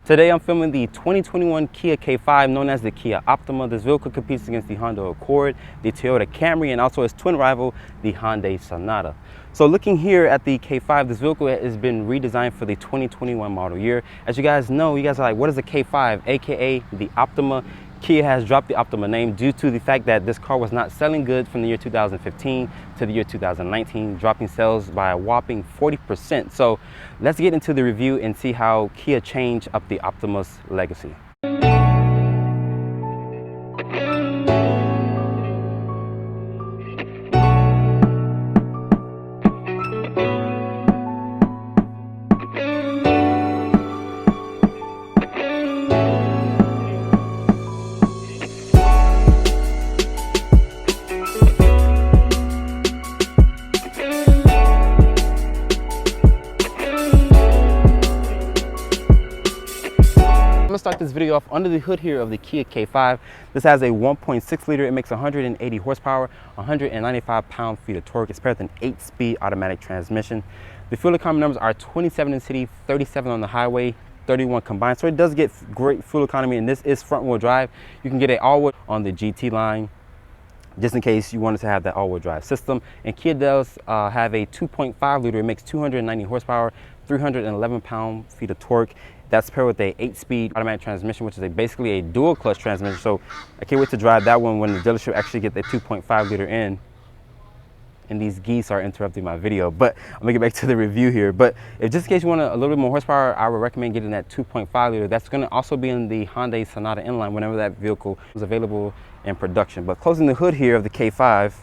Today I'm filming the 2021 Kia K5, known as the Kia Optima. This vehicle competes against the Honda Accord, the Toyota Camry, and also its twin rival, the Hyundai Sonata. So looking here at the K5, this vehicle has been redesigned for the 2021 model year. As you guys know, you guys are like, what is a K5, aka the Optima? Kia has dropped the Optima name due to the fact that this car was not selling good from the year 2015 to the year 2019, dropping sales by a whopping 40%. So let's get into the review and see how Kia changed up the Optima's legacy. I'm gonna start this video off under the hood here of the Kia K5. This has a 1.6 liter. It makes 180 horsepower, 195 pound-feet of torque. It's paired with an 8-speed automatic transmission. The fuel economy numbers are 27 in city, 37 on the highway, 31 combined. So it does get great fuel economy, and this is front-wheel drive. You can get it all-wheel on the GT line, just in case you wanted to have that all-wheel drive system. And Kia does have a 2.5 liter. It makes 290 horsepower, 311 pound-feet of torque. That's paired with a 8-speed automatic transmission, which is basically a dual clutch transmission. So I can't wait to drive that one when the dealership actually get the 2.5 liter in. And these geese are interrupting my video, but I'm gonna get back to the review here. But if just in case you want a little bit more horsepower, I would recommend getting that 2.5 liter. That's gonna also be in the Hyundai Sonata inline whenever that vehicle is available in production. But closing the hood here of the K5,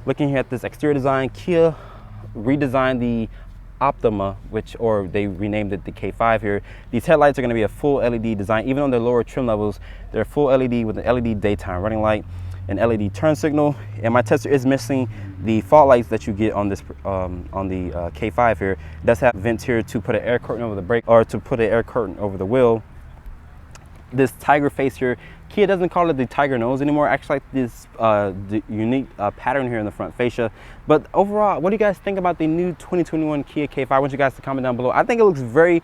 looking here at this exterior design, Kia redesigned the Optima, or they renamed it the K5 here. These headlights are going to be a full LED design. Even on their lower trim levels, they're full LED with an LED daytime running light, an LED turn signal, and my tester is missing the fog lights that you get on this on the K5 here. It does have vents here to put an air curtain over the brake, or to put an air curtain over the wheel. This tiger face here, Kia doesn't call it the tiger nose anymore. I actually like this the unique pattern here in the front fascia. But overall, what do you guys think about the new 2021 Kia K5? I want you guys to comment down below. I think it looks very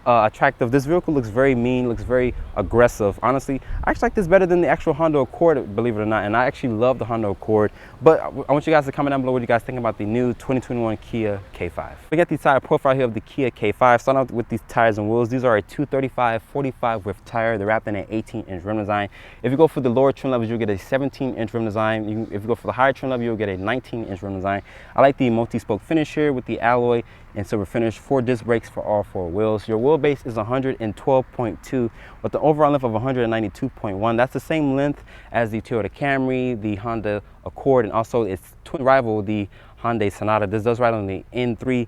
attractive. This vehicle looks very mean, looks very aggressive. Honestly, I actually like this better than the actual Honda Accord, believe it or not. And I actually love the Honda Accord. But I want you guys to comment down below what you guys think about the new 2021 Kia K5. We got the tire profile here of the Kia K5. Starting out with these tires and wheels. These are a 235/45 width tire. They're wrapped in an 18-inch rim design. If you go for the lower trim levels, you'll get a 17-inch rim design. If you go for the higher trim level, you'll get a 19-inch rim design. I like the multi-spoke finish here with the alloy and silver finish. 4 disc brakes for all 4 wheels. Your wheelbase is 112.2 with the overall length of 192.1. That's the same length as the Toyota Camry, the Honda Accord, and also its twin rival, the Hyundai Sonata. This does ride on the N3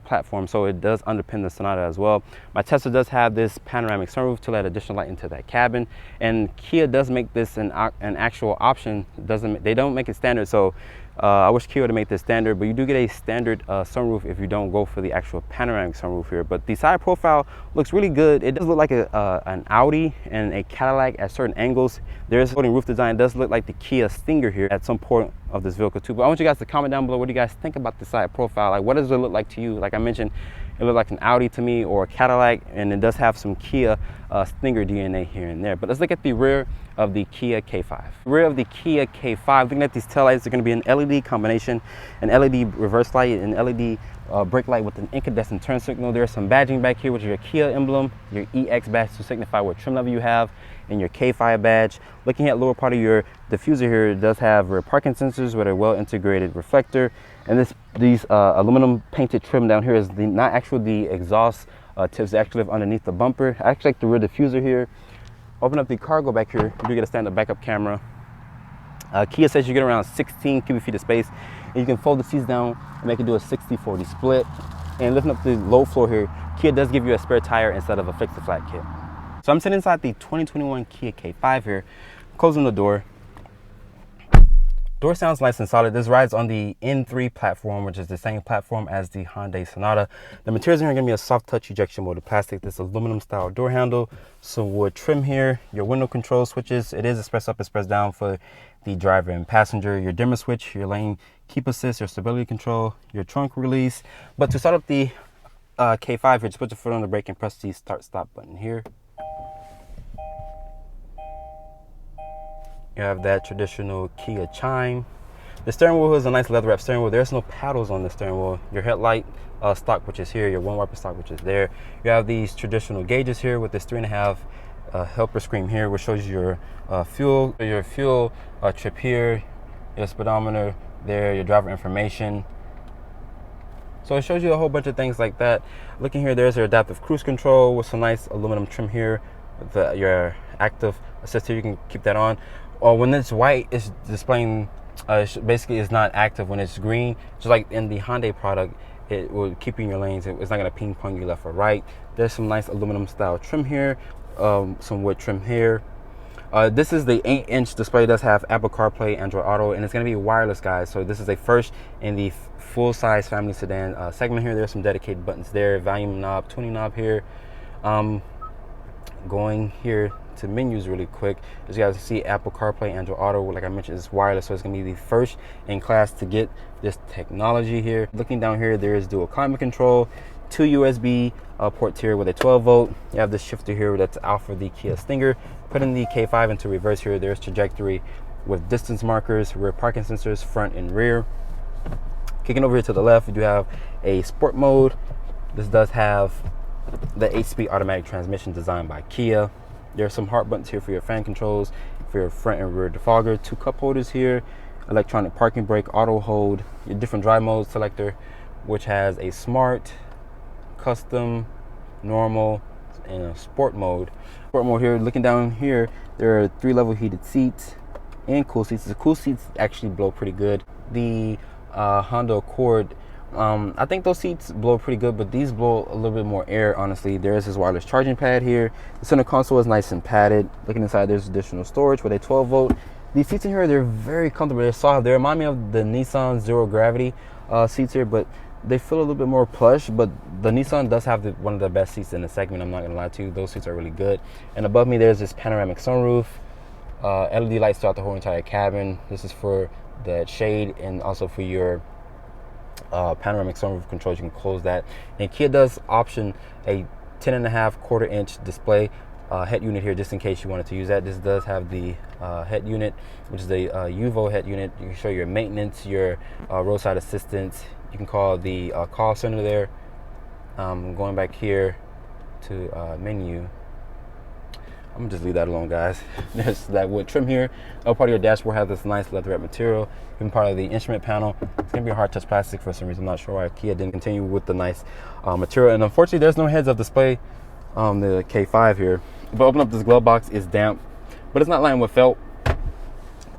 platform, so it does underpin the Sonata as well. My Tesla does have this panoramic sunroof to let additional light into that cabin, and Kia does make this an actual option. They don't make it standard, so I wish Kia would have made this standard, but you do get a standard sunroof if you don't go for the actual panoramic sunroof here. But the side profile looks really good. It does look like an Audi and a Cadillac at certain angles. There is a floating roof design. It does look like the Kia Stinger here at some point of this vehicle too. But I want you guys to comment down below what do you guys think about the side profile. Like, what does it look like to you? Like I mentioned, it looked like an Audi to me, or a Cadillac, and it does have some Kia Stinger DNA here and there. But let's look at the rear of the Kia K5. Rear of the Kia K5, looking at these taillights, are going to be an LED combination, an LED reverse light, an LED brake light with an incandescent turn signal. There's some badging back here with your Kia emblem, your EX badge to signify what trim level you have, and your K5 badge. Looking at lower part of your diffuser here, it does have rear parking sensors with a well-integrated reflector. And these aluminum painted trim down here is not actually the exhaust tips. They actually live underneath the bumper. I actually like the rear diffuser here. Open up the cargo back here, you do get a stand-up backup camera. Kia says you get around 16 cubic feet of space, and you can fold the seats down and make it do a 60-40 split. And lifting up the low floor here, Kia does give you a spare tire instead of a fix-a-flat kit. So I'm sitting inside the 2021 Kia K5 here, closing the door. Door sounds nice and solid. This rides on the N3 platform, which is the same platform as the Hyundai Sonata. The materials here are going to be a soft touch ejection molded plastic. This aluminum style door handle, some wood trim here, your window control switches. It is express up, express down for the driver and passenger. Your dimmer switch, your lane keep assist, your stability control, your trunk release. But to start up the K5 here, just put your foot on the brake and press the start stop button here. You have that traditional Kia chime. The steering wheel is a nice leather wrap steering wheel. There's no paddles on the steering wheel. Your headlight stock, which is here, your one wiper stock, which is there. You have these traditional gauges here with this 3.5 helper screen here, which shows you your fuel trip here, your speedometer there, your driver information. So it shows you a whole bunch of things like that. Looking here, there's your adaptive cruise control with some nice aluminum trim here. With your active assist here, you can keep that on. Or when it's white, it's displaying, basically it's not active. When it's green, just like in the Hyundai product, it will keep you in your lanes. It's not gonna ping pong you left or right. There's some nice aluminum style trim here, some wood trim here. This is the 8-inch display. It does have Apple CarPlay, Android Auto, and it's going to be wireless, guys. So this is a first in the full-size family sedan segment here. There's some dedicated buttons there, volume knob, tuning knob here. Going here to menus really quick, as you guys can see, Apple CarPlay, Android Auto, like I mentioned, is wireless, so it's going to be the first in class to get this technology here. Looking down here, there is dual climate control, 2 USB ports here with a 12-volt. You have this shifter here that's out for the Kia Stinger. Putting the K5 into reverse here, there's trajectory with distance markers, rear parking sensors, front and rear. Kicking over here to the left, you do have a sport mode. This does have the 8-speed automatic transmission designed by Kia. There are some hard buttons here for your fan controls, for your front and rear defogger, 2 cup holders here, electronic parking brake, auto hold, your different drive mode selector, which has a smart, custom, normal, and a sport mode. Sport mode here, looking down here, there are 3-level heated seats and cool seats. The cool seats actually blow pretty good. The Honda Accord, I think those seats blow pretty good, but these blow a little bit more air, honestly. There is this wireless charging pad here. The center console is nice and padded. Looking inside, there's additional storage with a 12-volt. These seats in here, they're very comfortable. They're soft. They remind me of the Nissan Zero Gravity seats here, but they feel a little bit more plush. But the Nissan does have one of the best seats in the segment, I'm not gonna lie to you. Those seats are really good. And above me, there's this panoramic sunroof, LED lights throughout the whole entire cabin. This is for the shade and also for your panoramic sunroof controls. You can close that. And Kia does option a 10.5 1/4-inch display head unit here, just in case you wanted to use that. This does have the head unit, which is the UVO head unit. You can show your maintenance, your roadside assistance. You can call the call center there. Going back here to menu, I'm gonna just leave that alone, guys. There's that wood trim here. Part of your dashboard has this nice leather wrap material. Even part of the instrument panel, it's gonna be a hard touch plastic for some reason. I'm not sure why Kia didn't continue with the nice material. And unfortunately, there's no heads-up display on the K5 here. But open up this glove box, it's damp, but it's not lined with felt.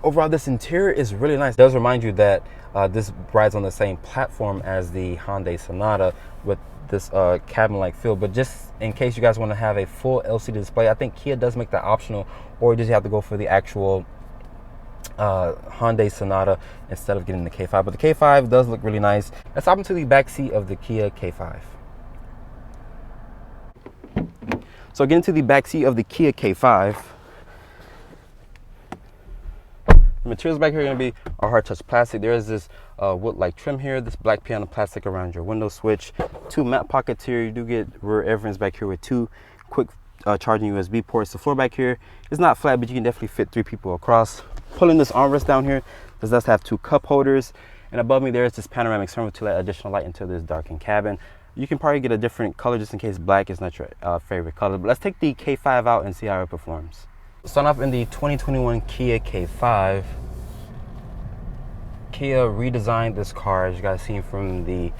Overall, this interior is really nice. It does remind you that this rides on the same platform as the Hyundai Sonata with this cabin-like feel. But just in case you guys want to have a full LCD display, I think Kia does make that optional, or you just have to go for the actual Hyundai Sonata instead of getting the K5. But the K5 does look really nice. Let's hop into the back seat of the Kia K5. So getting to the back seat of the Kia K5, the materials back here are going to be a hard touch plastic. There is this wood-like trim here, this black piano plastic around your window switch, 2 map pockets here. You do get rear air vents back here with 2 quick charging USB ports. The floor back here is not flat, but you can definitely fit 3 people across. Pulling this armrest down here, this does have 2 cup holders, and above me there is this panoramic sunroof to let additional light into this darkened cabin. You can probably get a different color just in case black is not your favorite color. But let's take the K5 out and see how it performs. Starting off in the 2021 Kia K5. Kia redesigned this car, as you guys seen from the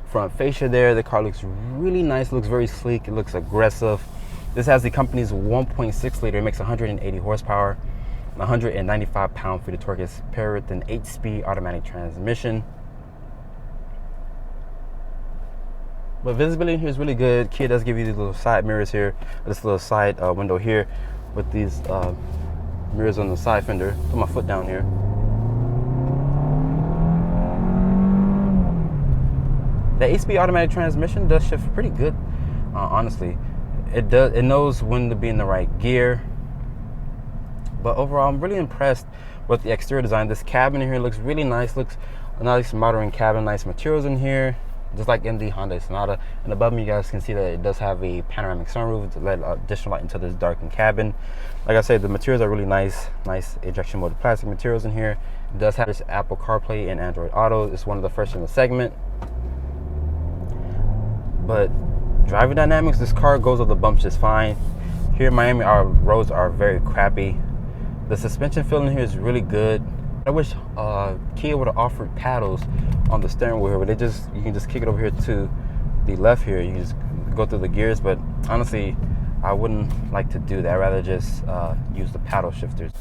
front fascia there. The car looks really nice, looks very sleek, it looks aggressive. This has the company's 1.6 liter, it makes 180 horsepower, 195 pound-feet of torque. It's paired with an 8-speed automatic transmission. But visibility in here is really good. Kia does give you these little side mirrors here, this little side window here with these mirrors on the side fender. Put my foot down here. The 8-speed automatic transmission does shift pretty good, honestly. It knows when to be in the right gear. But overall, I'm really impressed with the exterior design. This cabin in here looks really nice. Looks a nice modern cabin, nice materials in here. just like in the Honda Sonata. And above me, you guys can see that it does have a panoramic sunroof to let additional light into this darkened cabin. Like I said, the materials are really nice injection molded plastic materials in here. It does have this Apple CarPlay and Android Auto. It's one of the first in the segment. But driving dynamics, this car goes over the bumps just fine. Here in Miami, our roads are very crappy. The suspension feel in here is really good. I wish Kia would have offered paddles on the steering wheel here, but you can just kick it over here to the left here. You can just go through the gears, but honestly, I wouldn't like to do that. I'd rather just use the paddle shifters.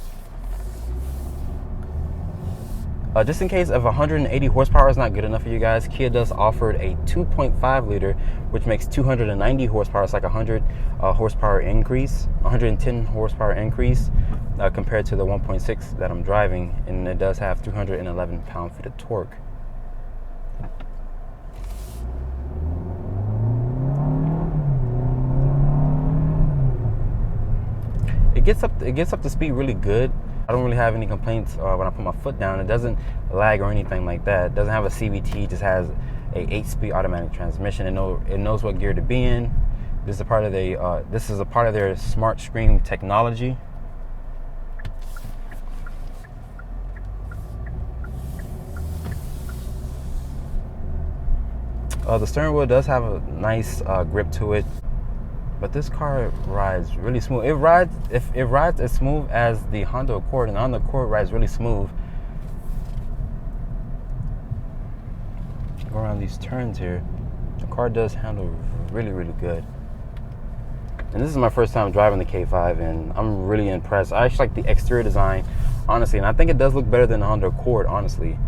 Just in case if 180 horsepower is not good enough for you guys, Kia does offer a 2.5 liter, which makes 290 horsepower. It's like 100 horsepower increase, 110 horsepower increase compared to the 1.6 that I'm driving, and it does have 311 pound-feet of torque. It gets up to speed really good. I don't really have any complaints when I put my foot down. It doesn't lag or anything like that. It doesn't have a CVT. It just has a 8-speed automatic transmission. It knows what gear to be in. This is a part of their smart screen technology. The steering wheel does have a nice grip to it. But this car rides really smooth. It rides as smooth as the Honda Accord, and the Honda Accord rides really smooth. Go around these turns here. The car does handle really, really good. And this is my first time driving the K5, and I'm really impressed. I actually like the exterior design, honestly, and I think it does look better than the Honda Accord, honestly.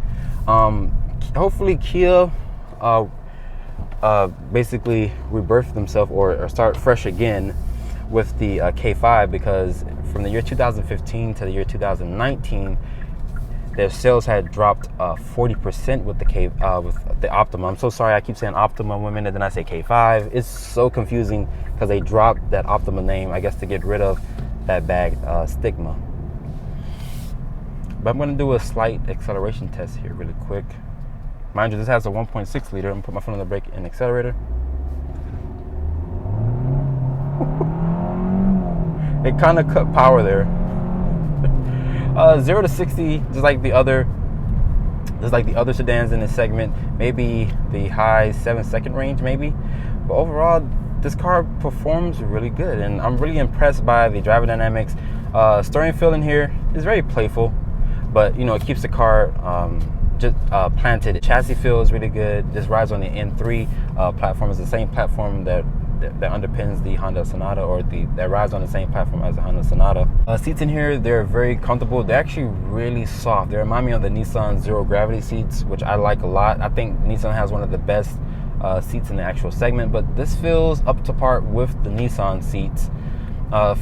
Hopefully Kia basically rebirth themselves or start fresh again with the K5, because from the year 2015 to the year 2019, their sales had dropped 40% with the Optima. I'm so sorry, I keep saying Optima 1 minute, then I say K5. It's so confusing because they dropped that Optima name, I guess, to get rid of that bad stigma. But I'm going to do a slight acceleration test here really quick. Mind you, this has a 1.6 liter. I'm going to put my foot on the brake and accelerator. It kind of cut power there. 0 to 60, just like the other sedans in this segment, maybe the high 7-second range, maybe. But overall, this car performs really good, and I'm really impressed by the driver dynamics. Steering feel in here is very playful, but you know, it keeps the car planted. The chassis feel is really good. This rides on the N3 platform. It's the same platform that underpins the Honda Sonata, or that rides on the same platform as the Honda Sonata. Seats in here, they're very comfortable. They're actually really soft. They remind me of the Nissan Zero Gravity seats, which I like a lot. I think Nissan has one of the best seats in the actual segment, but this feels up to par with the Nissan seats.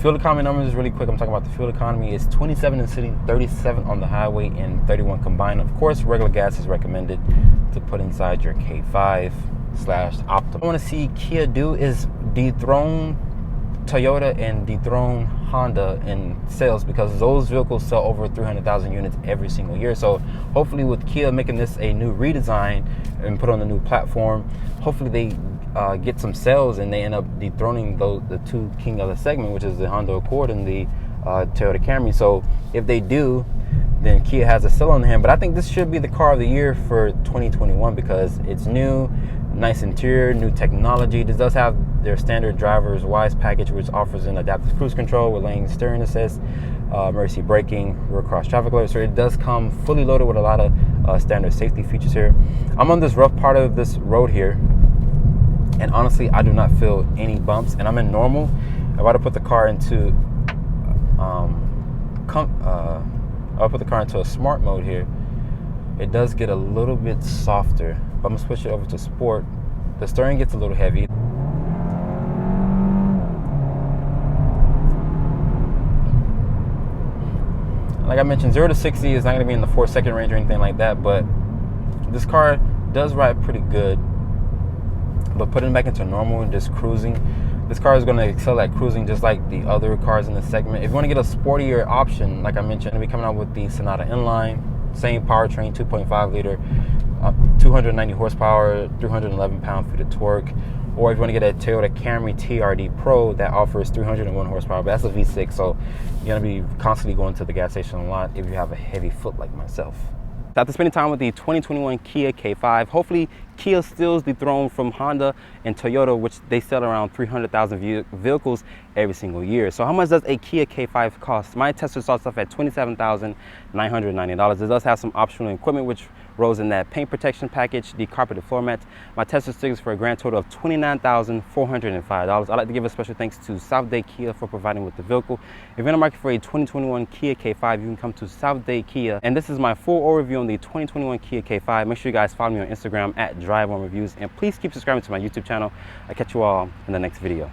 Fuel economy numbers really quick. I'm talking about the fuel economy. It's 27 in the city, 37 on the highway, and 31 combined. Of course, regular gas is recommended to put inside your K5/Optima. What I want to see Kia do is dethrone Toyota and dethrone Honda in sales, because those vehicles sell over 300,000 units every single year. So hopefully with Kia making this a new redesign and put on a new platform, hopefully they get some sales and they end up dethroning the two king of the segment, which is the Honda Accord and the Toyota Camry. So if they do, then Kia has a sell on hand. But I think this should be the car of the year for 2021 because it's new, nice interior, new technology. This does have their standard driver's wise package, which offers an adaptive cruise control with lane steering assist, emergency braking, rear cross traffic alert. So it does come fully loaded with a lot of standard safety features here. I'm on this rough part of this road here, and honestly, I do not feel any bumps, and I'm in normal. If I were to put the car into a smart mode here, it does get a little bit softer. But I'm gonna switch it over to sport. The steering gets a little heavy. Like I mentioned, 0 to 60 is not gonna be in the 4-second range or anything like that, but this car does ride pretty good. But putting it back into normal and just cruising, this car is going to excel at cruising just like the other cars in the segment. If you want to get a sportier option, like I mentioned, we're coming out with the Sonata Inline, same powertrain, 2.5 liter. 290 horsepower, 311 pound-feet of torque. Or if you want to get a Toyota Camry TRD Pro, that offers 301 horsepower, but that's a V6, so you're going to be constantly going to the gas station a lot if you have a heavy foot like myself. After spending time with the 2021 Kia K5, hopefully Kia steals the throne from Honda and Toyota, which they sell around 300,000 vehicles every single year. So how much does a Kia K5 cost? My Tesla starts off at $27,990. It does have some optional equipment, which rolls in that paint protection package, the carpeted floor mats. My Tesla stickers for a grand total of $29,405. I'd like to give a special thanks to South Dade Kia for providing with the vehicle. If you're in the market for a 2021 Kia K5, you can come to South Dade Kia. And this is my full overview on the 2021 Kia K5. Make sure you guys follow me on Instagram at Drive On Reviews, and please keep subscribing to my YouTube channel. I'll catch you all in the next video.